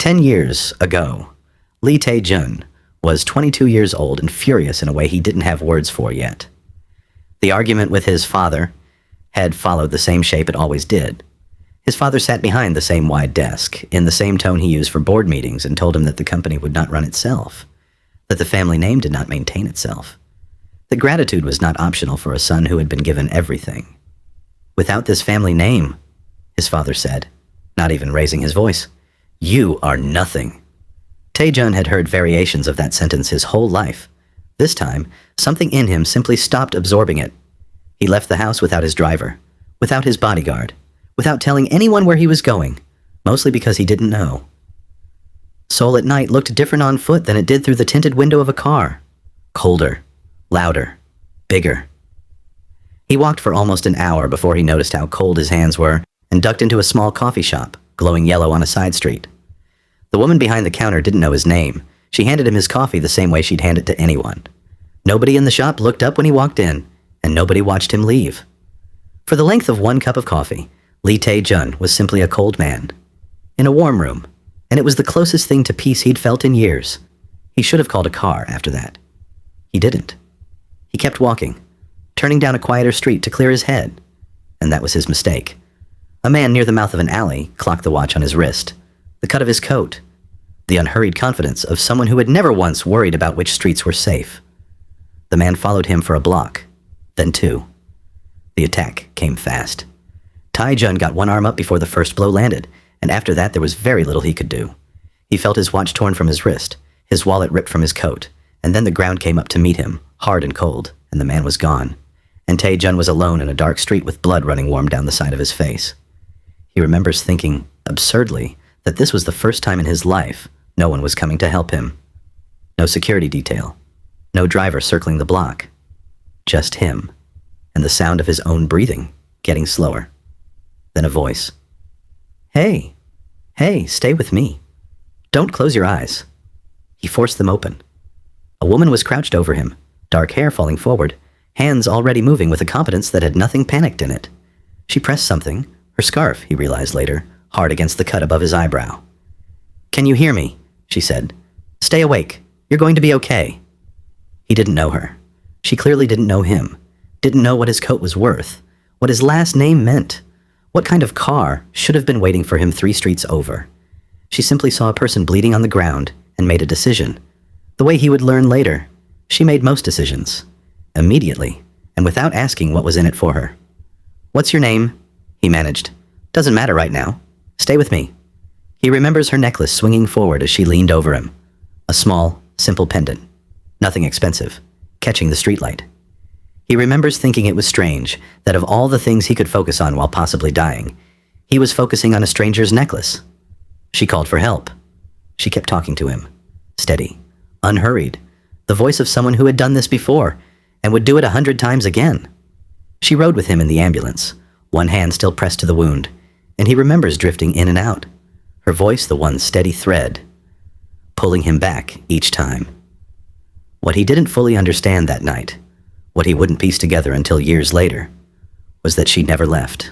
10 years ago, Tae Jun was 22 years old and furious in a way he didn't have words for yet. The argument with his father had followed the same shape it always did. His father sat behind the same wide desk, in the same tone he used for board meetings, and told him that the company would not run itself, that the family name did not maintain itself, that gratitude was not optional for a son who had been given everything. "Without this family name," his father said, not even raising his voice, "you are nothing." Tae Jun had heard variations of that sentence his whole life. This time, something in him simply stopped absorbing it. He left the house without his driver, without his bodyguard, without telling anyone where he was going, mostly because he didn't know. Seoul at night looked different on foot than it did through the tinted window of a car. Colder, louder, bigger. He walked for almost an hour before he noticed how cold his hands were and ducked into a small coffee shop, glowing yellow on a side street. The woman behind the counter didn't know his name. She handed him his coffee the same way she'd hand it to anyone. Nobody in the shop looked up when he walked in, and nobody watched him leave. For the length of one cup of coffee, Tae Jun was simply a cold man. In a warm room, and it was the closest thing to peace he'd felt in years. He should have called a car after that. He didn't. He kept walking, turning down a quieter street to clear his head, and that was his mistake. A man near the mouth of an alley clocked the watch on his wrist, the cut of his coat, the unhurried confidence of someone who had never once worried about which streets were safe. The man followed him for a block, then two. The attack came fast. Tae Jun got one arm up before the first blow landed, and after that there was very little he could do. He felt his watch torn from his wrist, his wallet ripped from his coat, and then the ground came up to meet him, hard and cold, and the man was gone. And Tae Jun was alone in a dark street with blood running warm down the side of his face. He remembers thinking, absurdly, that this was the first time in his life no one was coming to help him. No security detail. No driver circling the block. Just him, and the sound of his own breathing, getting slower. Then a voice. Hey, stay with me. Don't close your eyes." He forced them open. A woman was crouched over him, dark hair falling forward, hands already moving with a competence that had nothing panicked in it. She pressed something, her scarf, he realized later, hard against the cut above his eyebrow. "Can you hear me?" she said. "Stay awake. You're going to be okay." He didn't know her. She clearly didn't know him, didn't know what his coat was worth, what his last name meant, what kind of car should have been waiting for him 3 streets over. She simply saw a person bleeding on the ground and made a decision. The way he would learn later, she made most decisions. Immediately, and without asking what was in it for her. "What's your name?" he managed. "Doesn't matter right now. Stay with me." He remembers her necklace swinging forward as she leaned over him. A small, simple pendant. Nothing expensive. Catching the streetlight. He remembers thinking it was strange that of all the things he could focus on while possibly dying, he was focusing on a stranger's necklace. She called for help. She kept talking to him. Steady. Unhurried. The voice of someone who had done this before, and would do it 100 times again. She rode with him in the ambulance, one hand still pressed to the wound, and he remembers drifting in and out. Her voice the one steady thread, pulling him back each time. What he didn't fully understand that night, what he wouldn't piece together until years later, was that she never left.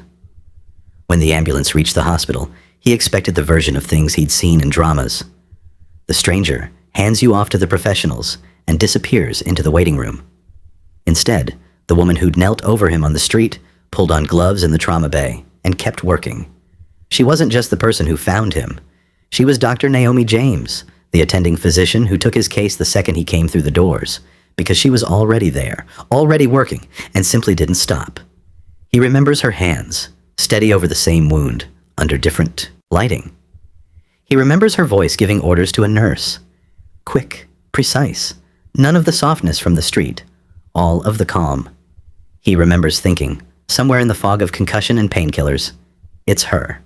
When the ambulance reached the hospital, he expected the version of things he'd seen in dramas. The stranger hands you off to the professionals and disappears into the waiting room. Instead, the woman who'd knelt over him on the street pulled on gloves in the trauma bay and kept working. She wasn't just the person who found him. She was Dr. Naomi James, the attending physician who took his case the second he came through the doors, because she was already there, already working, and simply didn't stop. He remembers her hands, steady over the same wound, under different lighting. He remembers her voice giving orders to a nurse. Quick, precise, none of the softness from the street, all of the calm. He remembers thinking, somewhere in the fog of concussion and painkillers, it's her.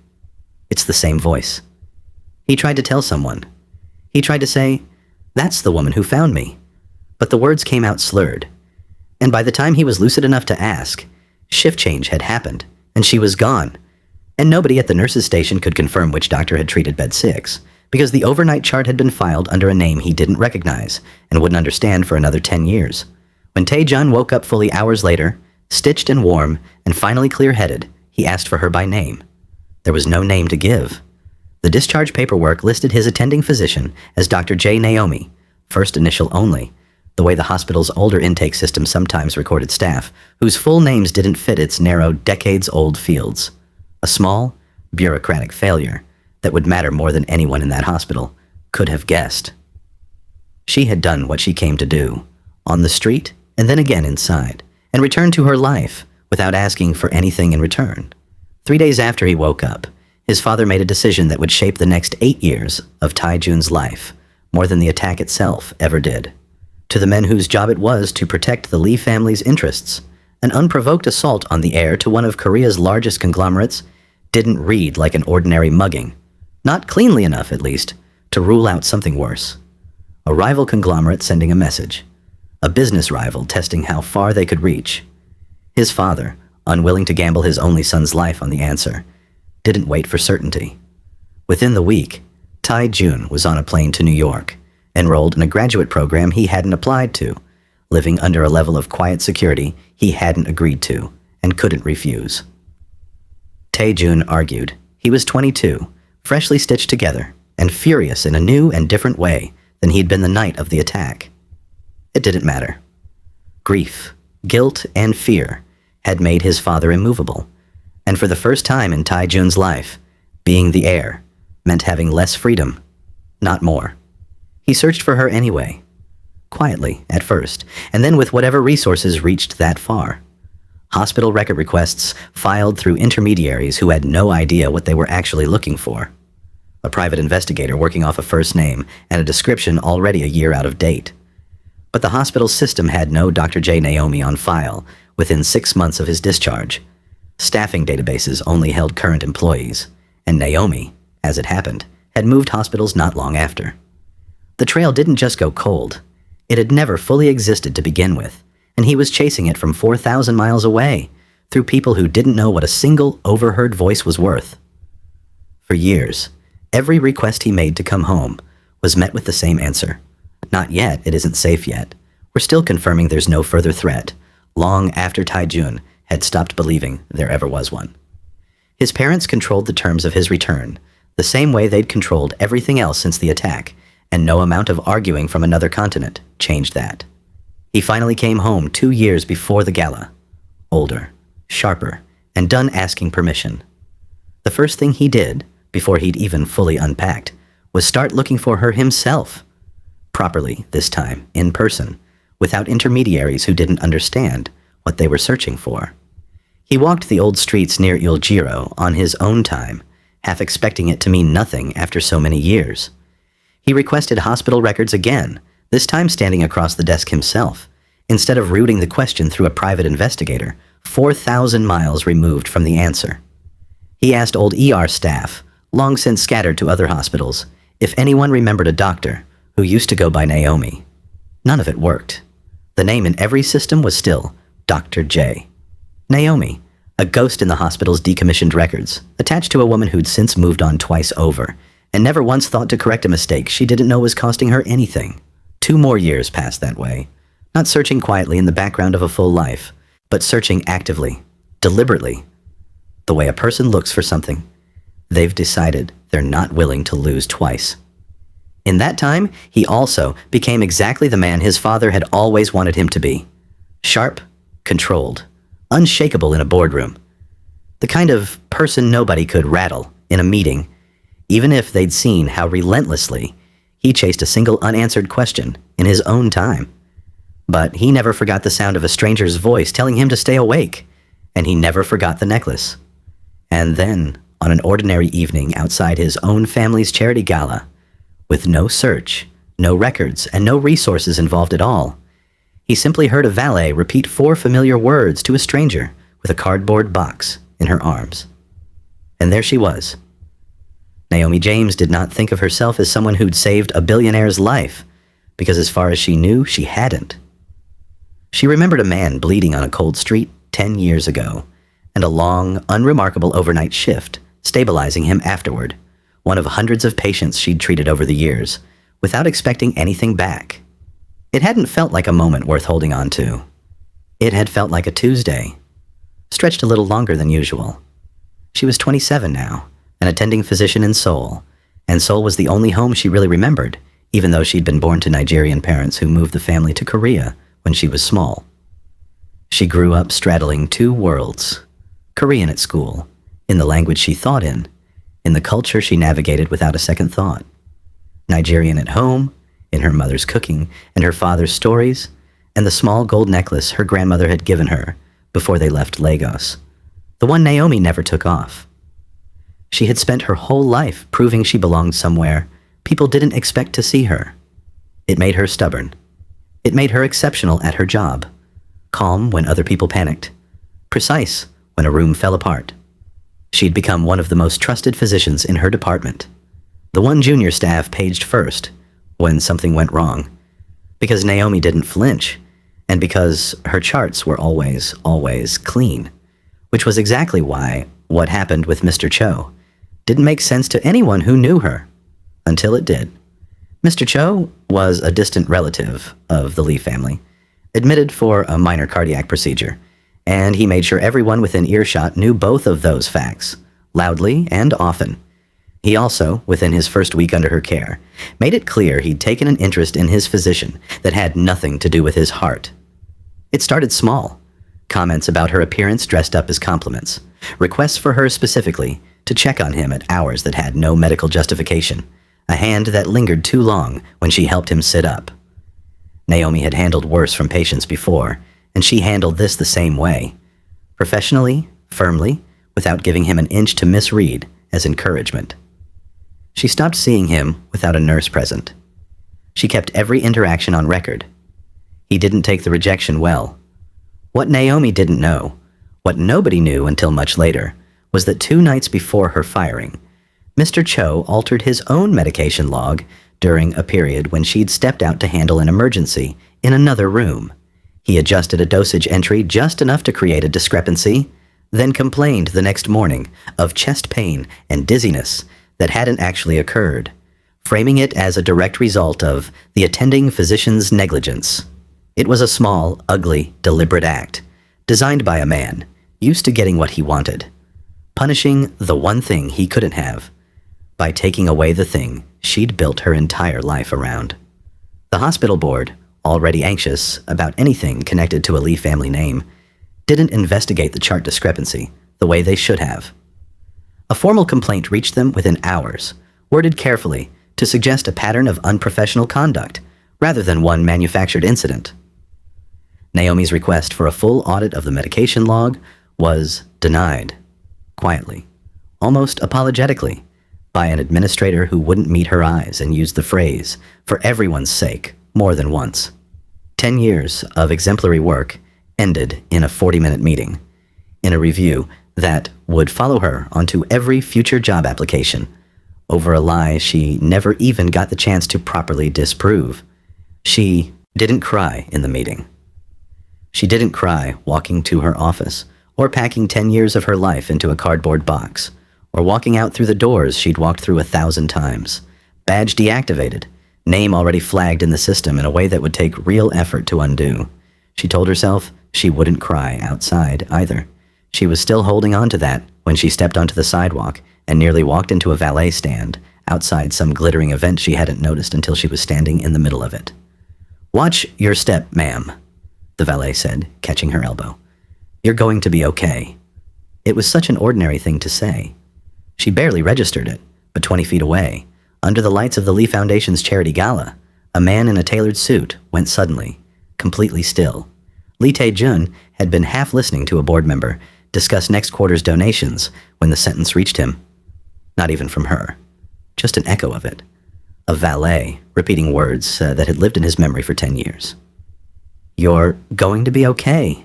It's the same voice. He tried to tell someone. He tried to say, "That's the woman who found me." But the words came out slurred. And by the time he was lucid enough to ask, shift change had happened, and she was gone. And nobody at the nurse's station could confirm which doctor had treated bed 6, because the overnight chart had been filed under a name he didn't recognize and wouldn't understand for another 10 years. When Tae Jun woke up fully hours later, stitched and warm, and finally clear-headed, he asked for her by name. There was no name to give. The discharge paperwork listed his attending physician as Dr. J. Naomi, first initial only, the way the hospital's older intake system sometimes recorded staff, whose full names didn't fit its narrow, decades-old fields. A small, bureaucratic failure that would matter more than anyone in that hospital could have guessed. She had done what she came to do, on the street and then again inside, and returned to her life without asking for anything in return. 3 days after he woke up, his father made a decision that would shape the next 8 years of Tae Jun's life, more than the attack itself ever did. To the men whose job it was to protect the Lee family's interests, an unprovoked assault on the heir to one of Korea's largest conglomerates didn't read like an ordinary mugging, not cleanly enough at least, to rule out something worse. A rival conglomerate sending a message, a business rival testing how far they could reach. His father, unwilling to gamble his only son's life on the answer, didn't wait for certainty. Within the week, Tae Jun was on a plane to New York, enrolled in a graduate program he hadn't applied to, living under a level of quiet security he hadn't agreed to and couldn't refuse. Tae Jun argued. He was 22, freshly stitched together, and furious in a new and different way than he'd been the night of the attack. It didn't matter. Grief, guilt, and fear had made his father immovable, and for the first time in Tae Jun's life, being the heir meant having less freedom, not more. He searched for her anyway, quietly at first, and then with whatever resources reached that far. Hospital record requests filed through intermediaries who had no idea what they were actually looking for. A private investigator working off a first name and a description already a year out of date. But the hospital system had no Dr. J. Naomi on file within 6 months of his discharge. Staffing databases only held current employees, and Naomi, as it happened, had moved hospitals not long after. The trail didn't just go cold. It had never fully existed to begin with, and he was chasing it from 4,000 miles away, through people who didn't know what a single overheard voice was worth. For years, every request he made to come home was met with the same answer. Not yet, it isn't safe yet. We're still confirming there's no further threat, long after Tae Jun had stopped believing there ever was one. His parents controlled the terms of his return, the same way they'd controlled everything else since the attack, and no amount of arguing from another continent changed that. He finally came home 2 years before the gala, older, sharper, and done asking permission. The first thing he did, before he'd even fully unpacked, was start looking for her himself. Properly, this time, in person, without intermediaries who didn't understand what they were searching for. He walked the old streets near Iljiro on his own time, half expecting it to mean nothing after so many years. He requested hospital records again, this time standing across the desk himself, instead of routing the question through a private investigator, 4,000 miles removed from the answer. He asked old ER staff, long since scattered to other hospitals, if anyone remembered a doctor who used to go by Naomi. None of it worked. The name in every system was still Dr. J. Naomi, a ghost in the hospital's decommissioned records, attached to a woman who'd since moved on twice over, and never once thought to correct a mistake she didn't know was costing her anything. 2 more years passed that way, not searching quietly in the background of a full life, but searching actively, deliberately, the way a person looks for something they've decided they're not willing to lose twice. In that time, he also became exactly the man his father had always wanted him to be. Sharp, controlled, unshakable in a boardroom. The kind of person nobody could rattle in a meeting, even if they'd seen how relentlessly he chased a single unanswered question in his own time. But he never forgot the sound of a stranger's voice telling him to stay awake, and he never forgot the necklace. And then, on an ordinary evening outside his own family's charity gala, with no search, no records, and no resources involved at all, he simply heard a valet repeat 4 familiar words to a stranger with a cardboard box in her arms. And there she was. Naomi James did not think of herself as someone who'd saved a billionaire's life, because as far as she knew, she hadn't. She remembered a man bleeding on a cold street 10 years ago, and a long, unremarkable overnight shift stabilizing him afterward, one of hundreds of patients she'd treated over the years, without expecting anything back. It hadn't felt like a moment worth holding on to. It had felt like a Tuesday, stretched a little longer than usual. She was 27 now, an attending physician in Seoul, and Seoul was the only home she really remembered, even though she'd been born to Nigerian parents who moved the family to Korea when she was small. She grew up straddling two worlds: Korean at school, in the language she thought in the culture she navigated without a second thought; Nigerian at home, in her mother's cooking and her father's stories, and the small gold necklace her grandmother had given her before they left Lagos, the one Naomi never took off. She had spent her whole life proving she belonged somewhere people didn't expect to see her. It made her stubborn. It made her exceptional at her job, calm when other people panicked, precise when a room fell apart. She'd become one of the most trusted physicians in her department, the one junior staff paged first when something went wrong, because Naomi didn't flinch, and because her charts were always clean, which was exactly why what happened with Mr. Cho didn't make sense to anyone who knew her, until it did. Mr. Cho was a distant relative of the Lee family, admitted for a minor cardiac procedure, and he made sure everyone within earshot knew both of those facts, loudly and often. He also, within his first week under her care, made it clear he'd taken an interest in his physician that had nothing to do with his heart. It started small: comments about her appearance dressed up as compliments, requests for her specifically to check on him at hours that had no medical justification, a hand that lingered too long when she helped him sit up. Naomi had handled worse from patients before, and she handled this the same way: professionally, firmly, without giving him an inch to misread as encouragement. She stopped seeing him without a nurse present. She kept every interaction on record. He didn't take the rejection well. What Naomi didn't know, what nobody knew until much later, was that 2 nights before her firing, Mr. Cho altered his own medication log during a period when she'd stepped out to handle an emergency in another room. He adjusted a dosage entry just enough to create a discrepancy, then complained the next morning of chest pain and dizziness that hadn't actually occurred, framing it as a direct result of the attending physician's negligence. It was a small, ugly, deliberate act, designed by a man used to getting what he wanted, punishing the one thing he couldn't have by taking away the thing she'd built her entire life around. The hospital board, already anxious about anything connected to a Lee family name, didn't investigate the chart discrepancy the way they should have. A formal complaint reached them within hours, worded carefully to suggest a pattern of unprofessional conduct rather than one manufactured incident. Naomi's request for a full audit of the medication log was denied, quietly, almost apologetically, by an administrator who wouldn't meet her eyes and used the phrase, "for everyone's sake," more than once. 10 years of exemplary work ended in a 40-minute meeting, in a review that would follow her onto every future job application, over a lie she never even got the chance to properly disprove. She didn't cry in the meeting. She didn't cry walking to her office, or packing 10 years of her life into a cardboard box, or walking out through the doors she'd walked through 1,000 times, badge deactivated, name already flagged in the system in a way that would take real effort to undo. She told herself she wouldn't cry outside either. She was still holding on to that when she stepped onto the sidewalk and nearly walked into a valet stand outside some glittering event she hadn't noticed until she was standing in the middle of it. "Watch your step, ma'am," the valet said, catching her elbow. "You're going to be okay." It was such an ordinary thing to say. She barely registered it, but 20 feet away, under the lights of the Lee Foundation's charity gala, a man in a tailored suit went suddenly, completely still. Lee Tae Jun had been half listening to a board member discuss next quarter's donations when the sentence reached him. Not even from her, just an echo of it. A valet repeating words that had lived in his memory for 10 years. "You're going to be okay."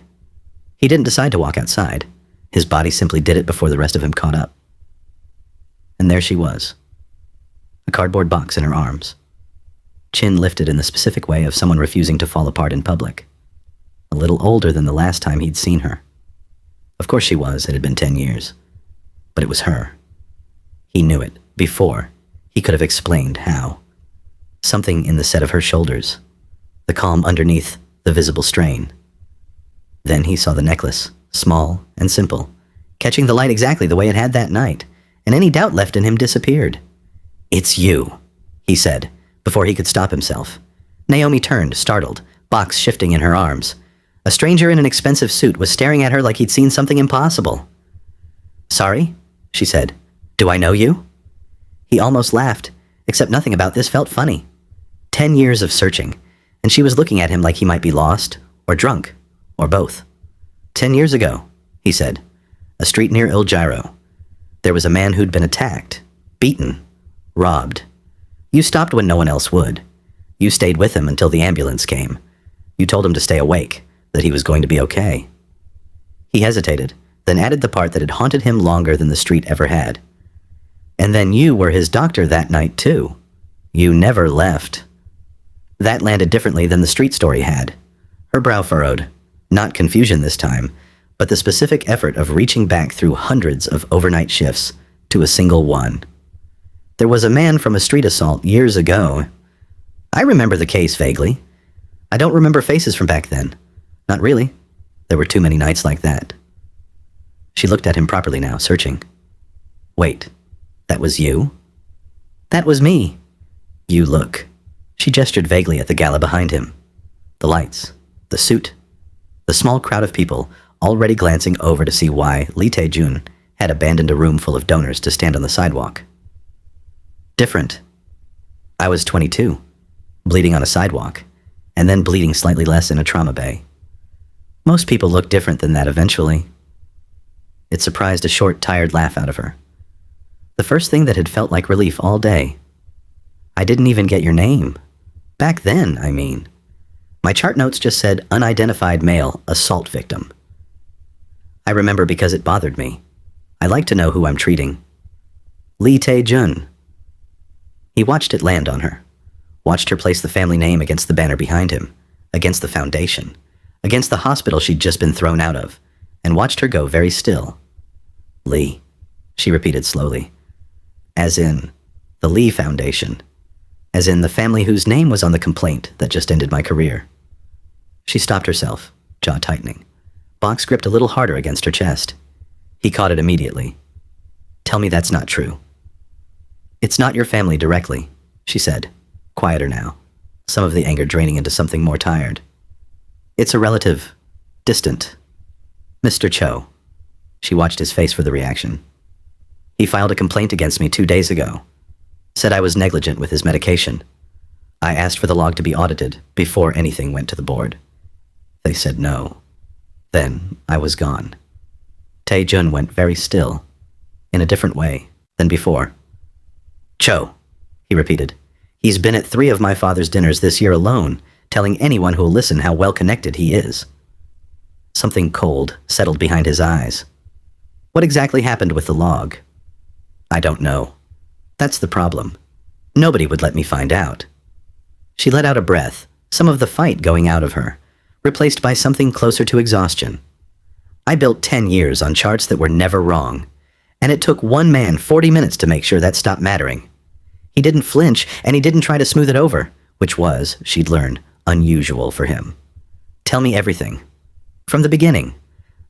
He didn't decide to walk outside. His body simply did it before the rest of him caught up. And there she was, a cardboard box in her arms, chin lifted in the specific way of someone refusing to fall apart in public, a little older than the last time he'd seen her. Of course she was, it had been 10 years, but it was her. He knew it before he could have explained how. Something in the set of her shoulders, the calm underneath the visible strain. Then he saw the necklace, small and simple, catching the light exactly the way it had that night, and any doubt left in him disappeared. "It's you," he said, before he could stop himself. Naomi turned, startled, box shifting in her arms. A stranger in an expensive suit was staring at her like he'd seen something impossible. "Sorry?" she said. "Do I know you?" He almost laughed, except nothing about this felt funny. 10 years of searching, and she was looking at him like he might be lost, or drunk, or both. 10 years ago, he said, a street near Il Giro. There was a man who'd been attacked, beaten, robbed. You stopped when no one else would. You stayed with him until the ambulance came. You told him to stay awake, that he was going to be okay. He hesitated, then added the part that had haunted him longer than the street ever had. And then you were his doctor that night, too. You never left. That landed differently than the street story had. Her brow furrowed. Not confusion this time, but the specific effort of reaching back through hundreds of overnight shifts to a single one. There was a man from a street assault years ago. I remember the case vaguely. I don't remember faces from back then. Not really. There were too many nights like that. She looked at him properly now, searching. Wait, that was you? That was me. You look. She gestured vaguely at the gala behind him. The lights, the suit, the small crowd of people already glancing over to see why Tae Jun had abandoned a room full of donors to stand on the sidewalk. Different. I was 22, bleeding on a sidewalk, and then bleeding slightly less in a trauma bay. Most people look different than that eventually. It surprised a short, tired laugh out of her. The first thing that had felt like relief all day. I didn't even get your name. Back then, I mean. My chart notes just said unidentified male assault victim. I remember because it bothered me. I like to know who I'm treating. Tae Jun. He watched it land on her. Watched her place the family name against the banner behind him, against the foundation, against the hospital she'd just been thrown out of, and watched her go very still. Lee, she repeated slowly. As in, the Lee Foundation. As in the family whose name was on the complaint that just ended my career. She stopped herself, jaw tightening. Box gripped a little harder against her chest. He caught it immediately. Tell me that's not true. It's not your family directly, she said, quieter now, some of the anger draining into something more tired. It's a relative, distant. Mr. Cho. She watched his face for the reaction. He filed a complaint against me 2 days ago. Said I was negligent with his medication. I asked for the log to be audited before anything went to the board. They said no. Then I was gone. Tae Jun went very still, in a different way than before. Cho, he repeated. He's been at 3 of my father's dinners this year alone, telling anyone who'll listen how well-connected he is. Something cold settled behind his eyes. What exactly happened with the log? I don't know. That's the problem. Nobody would let me find out. She let out a breath, some of the fight going out of her, replaced by something closer to exhaustion. I built 10 years on charts that were never wrong, and it took one man 40 minutes to make sure that stopped mattering. He didn't flinch, and he didn't try to smooth it over, which was, she'd learned, unusual for him. Tell me everything. From the beginning.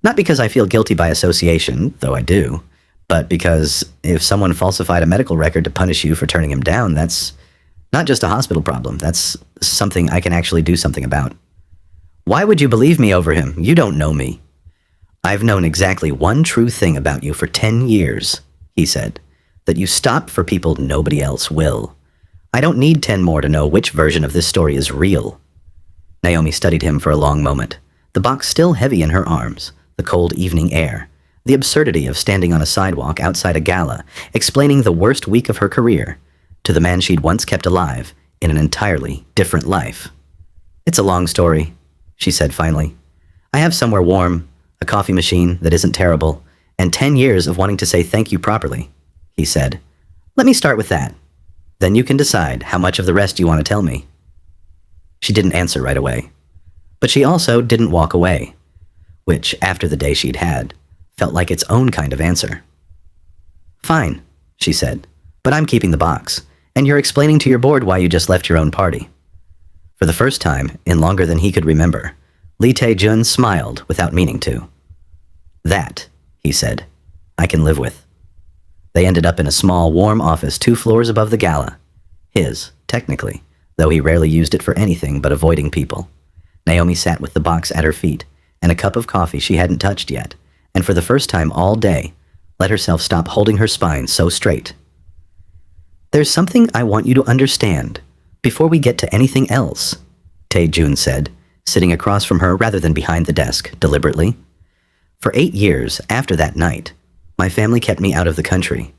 Not because I feel guilty by association, though I do, but because if someone falsified a medical record to punish you for turning him down, that's not just a hospital problem. That's something I can actually do something about. Why would you believe me over him? You don't know me. I've known exactly one true thing about you for 10 years, he said, that you stop for people nobody else will. I don't need 10 more to know which version of this story is real. Naomi studied him for a long moment, the box still heavy in her arms, the cold evening air, the absurdity of standing on a sidewalk outside a gala, explaining the worst week of her career to the man she'd once kept alive in an entirely different life. It's a long story, she said finally. I have somewhere warm, a coffee machine that isn't terrible, and 10 years of wanting to say thank you properly, he said. Let me start with that. Then you can decide how much of the rest you want to tell me. She didn't answer right away. But she also didn't walk away, which, after the day she'd had, felt like its own kind of answer. Fine, she said, but I'm keeping the box, and you're explaining to your board why you just left your own party. For the first time, in longer than he could remember, Tae Jun smiled without meaning to. That, he said, I can live with. They ended up in a small, warm office 2 floors above the gala. His, technically, though he rarely used it for anything but avoiding people. Naomi sat with the box at her feet and a cup of coffee she hadn't touched yet, and for the first time all day, let herself stop holding her spine so straight. "There's something I want you to understand before we get to anything else," Tae Jun said, sitting across from her rather than behind the desk, deliberately. "For 8 years after that night, my family kept me out of the country.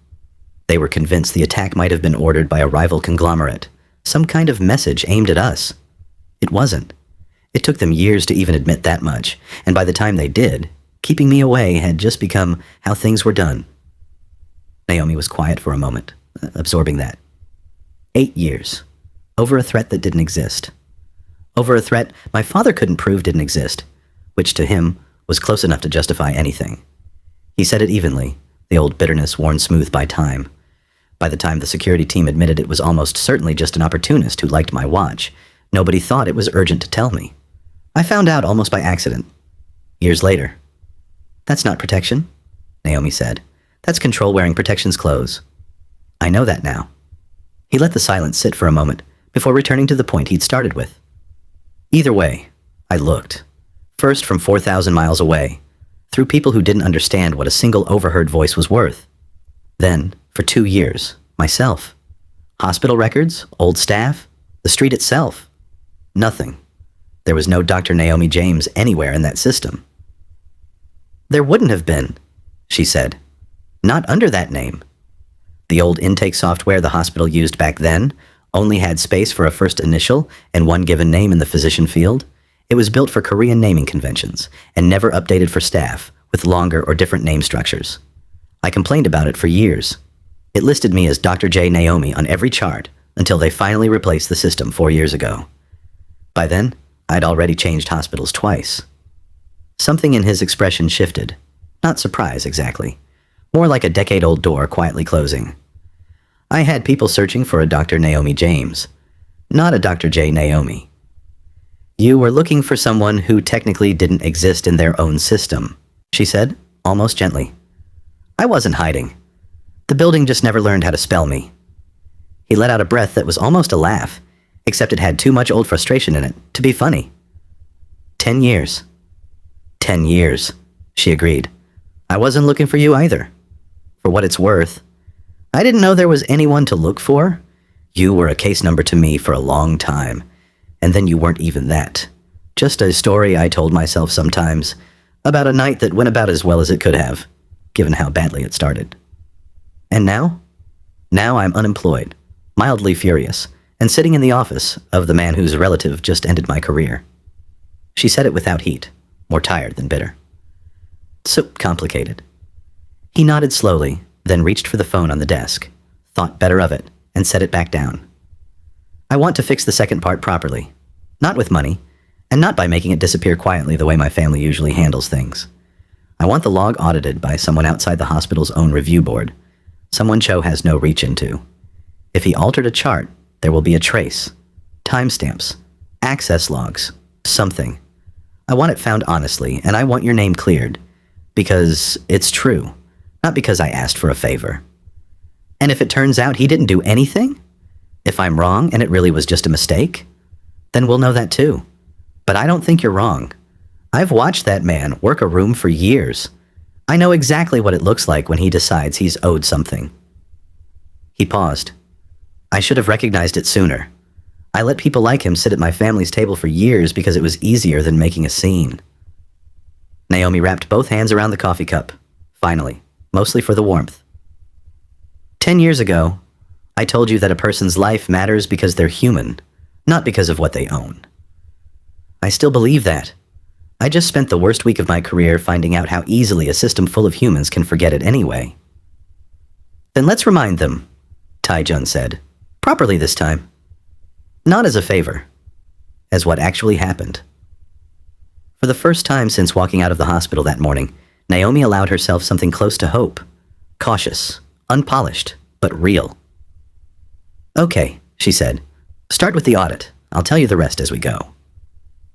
They were convinced the attack might have been ordered by a rival conglomerate, some kind of message aimed at us. It wasn't. It took them years to even admit that much, and by the time they did, keeping me away had just become how things were done." Naomi was quiet for a moment, absorbing that. 8 years. Over a threat that didn't exist. Over a threat my father couldn't prove didn't exist, which to him was close enough to justify anything. He said it evenly, the old bitterness worn smooth by time. By the time the security team admitted it was almost certainly just an opportunist who liked my watch, nobody thought it was urgent to tell me. I found out almost by accident. Years later. "That's not protection," Naomi said. "That's control wearing protection's clothes." "I know that now." He let the silence sit for a moment before returning to the point he'd started with. "Either way, I looked. First from 4,000 miles away, through people who didn't understand what a single overheard voice was worth. Then, for 2 years, myself. Hospital records, old staff, the street itself. Nothing. There was no Dr. Naomi James anywhere in that system." "There wouldn't have been," she said. "Not under that name. The old intake software the hospital used back then only had space for a first initial and one given name in the physician field. It was built for Korean naming conventions and never updated for staff with longer or different name structures. I complained about it for years. It listed me as Dr. J. Naomi on every chart until they finally replaced the system 4 years ago. By then, I'd already changed hospitals twice." Something in his expression shifted. Not surprise, exactly. More like a decade-old door quietly closing. "I had people searching for a Dr. Naomi James, not a Dr. J. Naomi. You were looking for someone who technically didn't exist in their own system," she said, almost gently. "I wasn't hiding. The building just never learned how to spell me." He let out a breath that was almost a laugh, except it had too much old frustration in it to be funny. 10 years. 10 years, she agreed. "I wasn't looking for you either. For what it's worth, I didn't know there was anyone to look for. You were a case number to me for a long time, and then you weren't even that. Just a story I told myself sometimes, about a night that went about as well as it could have, given how badly it started. And now? Now I'm unemployed, mildly furious, and sitting in the office of the man whose relative just ended my career." She said it without heat, more tired than bitter. "So complicated." He nodded slowly, then reached for the phone on the desk, thought better of it, and set it back down. "I want to fix the second part properly. Not with money, and not by making it disappear quietly the way my family usually handles things. I want the log audited by someone outside the hospital's own review board, someone Cho has no reach into. If he altered a chart, there will be a trace, timestamps, access logs, something. I want it found honestly, and I want your name cleared, because it's true, not because I asked for a favor. And if it turns out he didn't do anything, if I'm wrong and it really was just a mistake, then we'll know that too. But I don't think you're wrong. I've watched that man work a room for years. I know exactly what it looks like when he decides he's owed something." He paused. "I should have recognized it sooner. I let people like him sit at my family's table for years because it was easier than making a scene." Naomi wrapped both hands around the coffee cup, finally, mostly for the warmth. 10 years ago, I told you that a person's life matters because they're human, not because of what they own. I still believe that. I just spent the worst week of my career finding out how easily a system full of humans can forget it anyway." "Then let's remind them," Tae Jun said, "properly this time. Not as a favor, as what actually happened." For the first time since walking out of the hospital that morning, Naomi allowed herself something close to hope. Cautious, unpolished, but real. "Okay," she said. "Start with the audit. I'll tell you the rest as we go."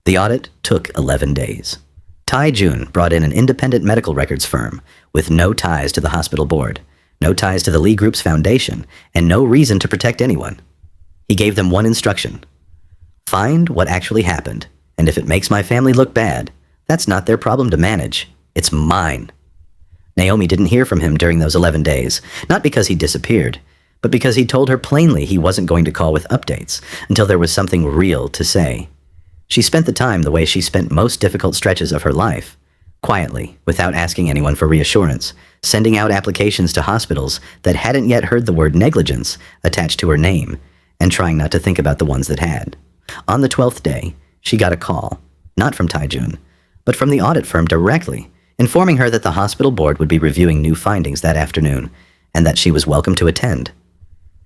The audit took 11 days. Tae Jun brought in an independent medical records firm with no ties to the hospital board, no ties to the Lee Group's foundation, and no reason to protect anyone. He gave them one instruction. Find what actually happened, and if it makes my family look bad, that's not their problem to manage. It's mine. Naomi didn't hear from him during those 11 days, not because he disappeared, but because he told her plainly he wasn't going to call with updates until there was something real to say. She spent the time the way she spent most difficult stretches of her life, quietly, without asking anyone for reassurance, sending out applications to hospitals that hadn't yet heard the word negligence attached to her name, and trying not to think about the ones that had. On the 12th day, she got a call, not from Tae Jun, but from the audit firm directly, informing her that the hospital board would be reviewing new findings that afternoon, and that she was welcome to attend.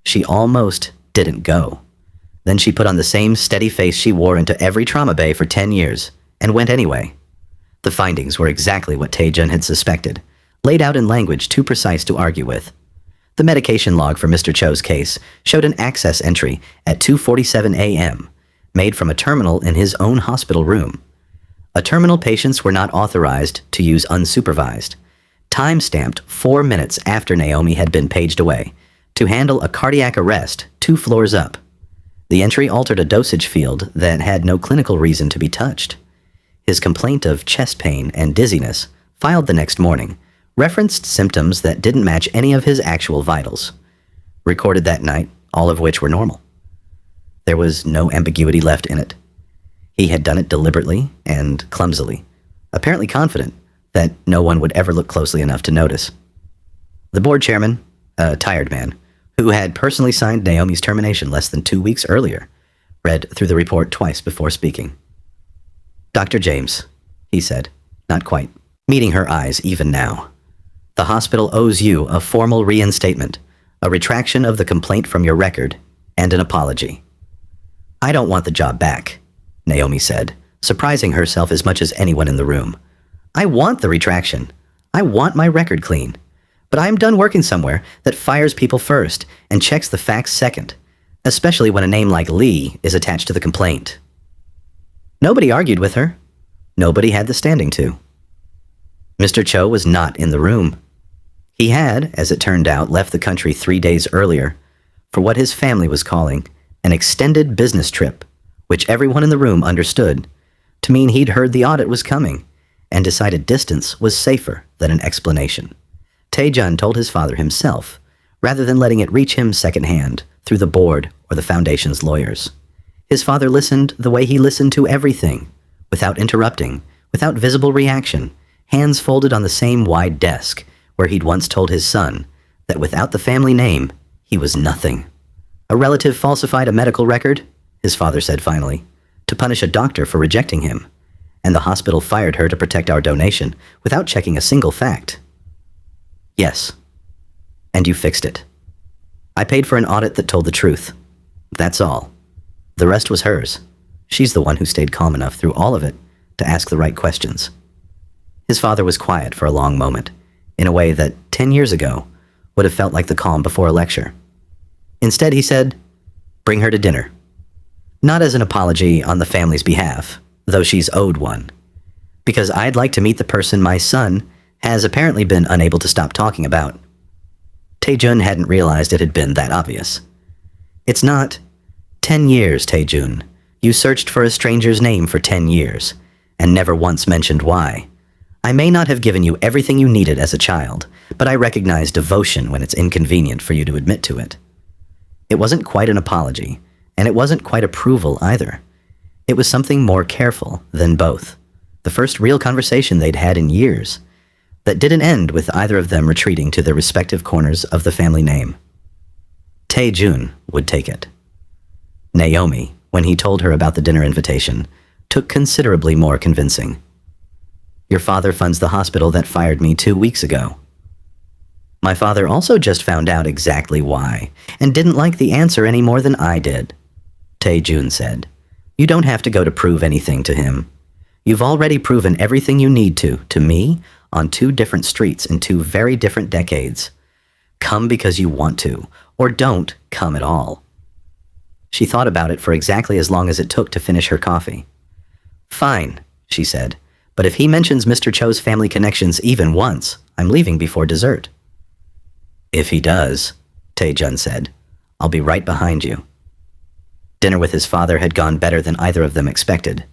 She almost didn't go. Then she put on the same steady face she wore into every trauma bay for 10 years, and went anyway. The findings were exactly what Tae Jun had suspected, laid out in language too precise to argue with. The medication log for Mr. Cho's case showed an access entry at 2:47 a.m., made from a terminal in his own hospital room. A terminal patients were not authorized to use unsupervised, time-stamped 4 minutes after Naomi had been paged away, to handle a cardiac arrest 2 floors up. The entry altered a dosage field that had no clinical reason to be touched. His complaint of chest pain and dizziness, filed the next morning, referenced symptoms that didn't match any of his actual vitals. Recorded that night, all of which were normal. There was no ambiguity left in it. He had done it deliberately and clumsily, apparently confident that no one would ever look closely enough to notice. The board chairman, a tired man, who had personally signed Naomi's termination less than 2 weeks earlier, read through the report twice before speaking. "Dr. James," he said, not quite, meeting her eyes even now. "The hospital owes you a formal reinstatement, a retraction of the complaint from your record, and an apology." "I don't want the job back," Naomi said, surprising herself as much as anyone in the room. "I want the retraction. I want my record clean. But I'm done working somewhere that fires people first and checks the facts second, especially when a name like Lee is attached to the complaint." Nobody argued with her. Nobody had the standing to. Mr. Cho was not in the room. He had, as it turned out, left the country 3 days earlier for what his family was calling an extended business trip, which everyone in the room understood to mean he'd heard the audit was coming and decided distance was safer than an explanation. Tae Jun told his father himself, rather than letting it reach him secondhand through the board or the foundation's lawyers. His father listened the way he listened to everything, without interrupting, without visible reaction, hands folded on the same wide desk where he'd once told his son that without the family name, he was nothing. "A relative falsified a medical record," his father said finally, "to punish a doctor for rejecting him, and the hospital fired her to protect our donation without checking a single fact." "Yes. And you fixed it. I paid for an audit that told the truth. That's all. The rest was hers. She's the one who stayed calm enough through all of it to ask the right questions." His father was quiet for a long moment, in a way that 10 years ago would have felt like the calm before a lecture. Instead, he said, "Bring her to dinner. Not as an apology on the family's behalf, though she's owed one, because I'd like to meet the person my son has apparently been unable to stop talking about." Tae Jun hadn't realized it had been that obvious. "It's not 10 years, Tae Jun. You searched for a stranger's name for 10 years, and never once mentioned why. I may not have given you everything you needed as a child, but I recognize devotion when it's inconvenient for you to admit to it." It wasn't quite an apology, and it wasn't quite approval either. It was something more careful than both. The first real conversation they'd had in years, that didn't end with either of them retreating to their respective corners of the family name. Tae Jun would take it. Naomi, when he told her about the dinner invitation, took considerably more convincing. "Your father funds the hospital that fired me 2 weeks ago." "My father also just found out exactly why, and didn't like the answer any more than I did," Tae Jun said. "You don't have to go to prove anything to him. You've already proven everything you need to me, on 2 different streets in 2 very different decades. Come because you want to, or don't come at all." She thought about it for exactly as long as it took to finish her coffee. "Fine," she said, "but if he mentions Mr. Cho's family connections even once, I'm leaving before dessert." If he does, Tae Jun said, I'll be right behind you. Dinner with his father had gone better than either of them expected.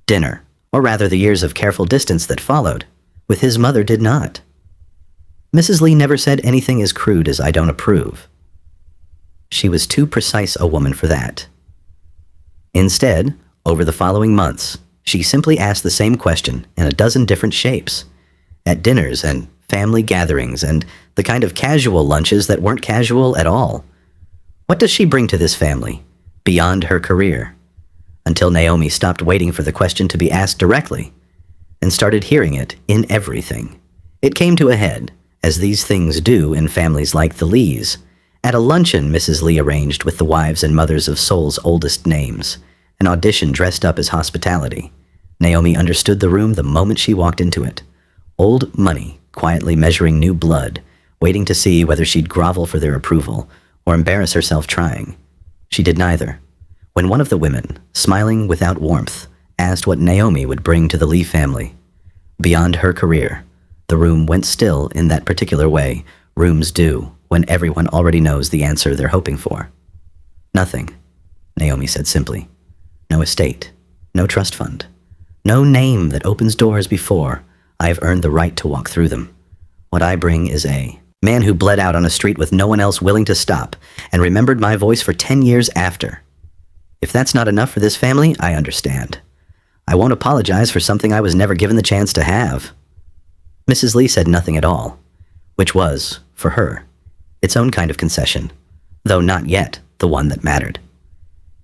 Dinner, or rather the years of careful distance that followed, with his mother did not. Mrs. Lee never said anything as crude as I don't approve. She was too precise a woman for that. Instead, over the following months, she simply asked the same question in a dozen different shapes, at dinners and family gatherings and the kind of casual lunches that weren't casual at all. What does she bring to this family, beyond her career? Until Naomi stopped waiting for the question to be asked directly and started hearing it in everything. It came to a head, as these things do in families like the Lees, at a luncheon Mrs. Lee arranged with the wives and mothers of Seoul's oldest names, an audition dressed up as hospitality. Naomi understood the room the moment she walked into it. Old money, quietly measuring new blood, waiting to see whether she'd grovel for their approval or embarrass herself trying. She did neither. When one of the women, smiling without warmth, asked what Naomi would bring to the Lee family, beyond her career, the room went still in that particular way rooms do when everyone already knows the answer they're hoping for. Nothing, Naomi said simply. No estate, no trust fund, no name that opens doors before I've earned the right to walk through them. What I bring is a man who bled out on a street with no one else willing to stop and remembered my voice for 10 years after. If that's not enough for this family, I understand. I won't apologize for something I was never given the chance to have. Mrs. Lee said nothing at all, which was, for her, its own kind of concession, though not yet the one that mattered.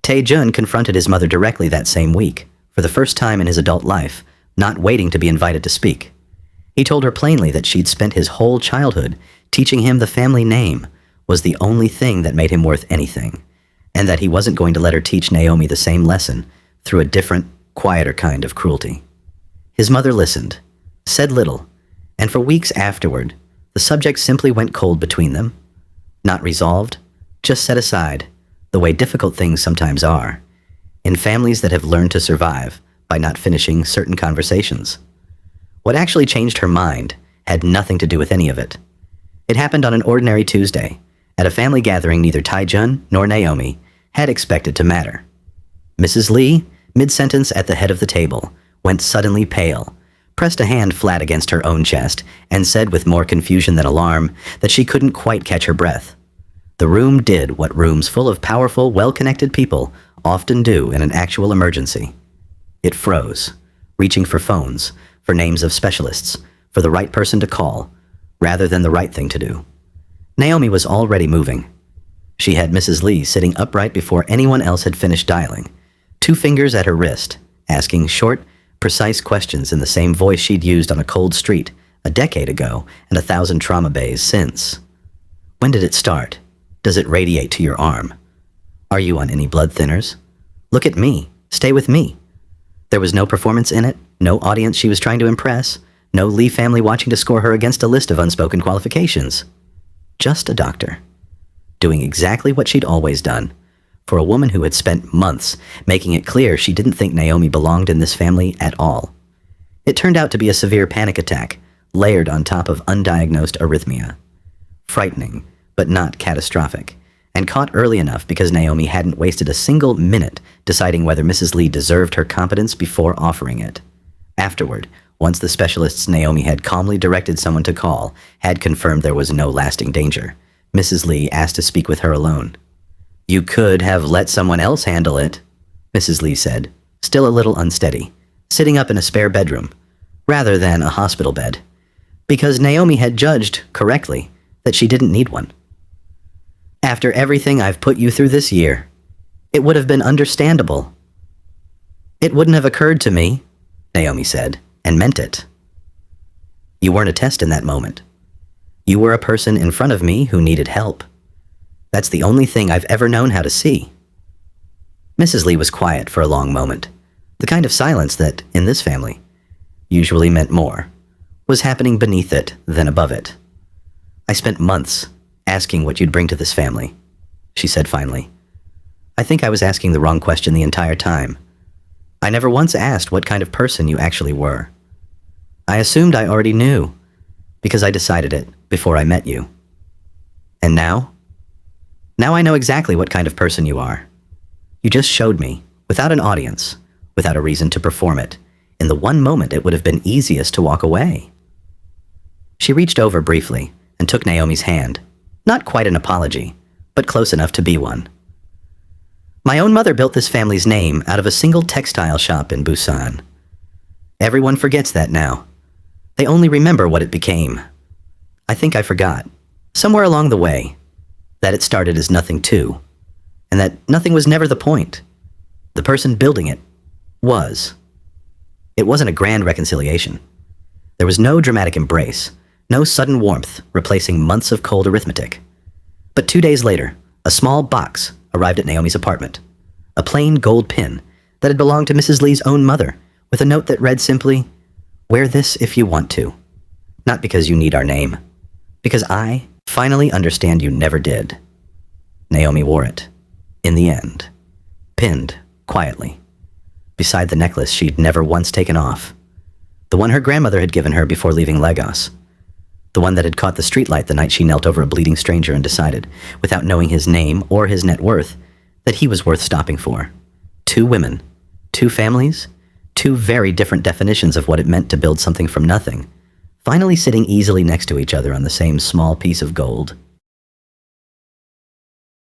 Tae Jun confronted his mother directly that same week, for the first time in his adult life, not waiting to be invited to speak. He told her plainly that she'd spent his whole childhood teaching him the family name was the only thing that made him worth anything, and that he wasn't going to let her teach Naomi the same lesson through a different, quieter kind of cruelty. His mother listened, said little, and for weeks afterward, the subject simply went cold between them. Not resolved, just set aside, the way difficult things sometimes are, in families that have learned to survive by not finishing certain conversations. What actually changed her mind had nothing to do with any of it. It happened on an ordinary Tuesday, at a family gathering neither Tae Jun nor Naomi had expected to matter. Mrs. Lee, mid-sentence at the head of the table, went suddenly pale, pressed a hand flat against her own chest, and said with more confusion than alarm that she couldn't quite catch her breath. The room did what rooms full of powerful, well-connected people often do in an actual emergency. It froze, reaching for phones, for names of specialists, for the right person to call, rather than the right thing to do. Naomi was already moving. She had Mrs. Lee sitting upright before anyone else had finished dialing, 2 fingers at her wrist, asking short, precise questions in the same voice she'd used on a cold street a decade ago and 1,000 trauma bays since. When did it start? Does it radiate to your arm? Are you on any blood thinners? Look at me. Stay with me. There was no performance in it, no audience she was trying to impress, no Lee family watching to score her against a list of unspoken qualifications. Just a doctor, doing exactly what she'd always done, for a woman who had spent months making it clear she didn't think Naomi belonged in this family at all. It turned out to be a severe panic attack, layered on top of undiagnosed arrhythmia. Frightening, but not catastrophic, and caught early enough because Naomi hadn't wasted a single minute deciding whether Mrs. Lee deserved her competence before offering it. Afterward, once the specialists Naomi had calmly directed someone to call had confirmed there was no lasting danger, Mrs. Lee asked to speak with her alone. "You could have let someone else handle it," Mrs. Lee said, still a little unsteady, sitting up in a spare bedroom, rather than a hospital bed, because Naomi had judged, correctly, that she didn't need one. "After everything I've put you through this year, it would have been understandable." "It wouldn't have occurred to me," Naomi said, and meant it. "You weren't a test in that moment. You were a person in front of me who needed help. That's the only thing I've ever known how to see." Mrs. Lee was quiet for a long moment. The kind of silence that, in this family, usually meant more, was happening beneath it than above it. "I spent months asking what you'd bring to this family," she said finally. "I think I was asking the wrong question the entire time. I never once asked what kind of person you actually were. I assumed I already knew, because I decided it before I met you." And now? Now I know exactly what kind of person you are. You just showed me, without an audience, without a reason to perform it, in the one moment it would have been easiest to walk away. She reached over briefly and took Naomi's hand. Not quite an apology, but close enough to be one. My own mother built this family's name out of a single textile shop in Busan. Everyone forgets that now. They only remember what it became. I think I forgot, somewhere along the way, that it started as nothing too, and that nothing was never the point. The person building it was. It wasn't a grand reconciliation. There was no dramatic embrace, no sudden warmth replacing months of cold arithmetic. But 2 days later, a small box arrived at Naomi's apartment. A plain gold pin that had belonged to Mrs. Lee's own mother, with a note that read simply, "Wear this if you want to. Not because you need our name. Because I finally understand you never did." Naomi wore it. In the end. Pinned, quietly, beside the necklace she'd never once taken off. The one her grandmother had given her before leaving Lagos. The one that had caught the streetlight the night she knelt over a bleeding stranger and decided, without knowing his name or his net worth, that he was worth stopping for. 2 women, 2 families, 2 very different definitions of what it meant to build something from nothing, finally sitting easily next to each other on the same small piece of gold.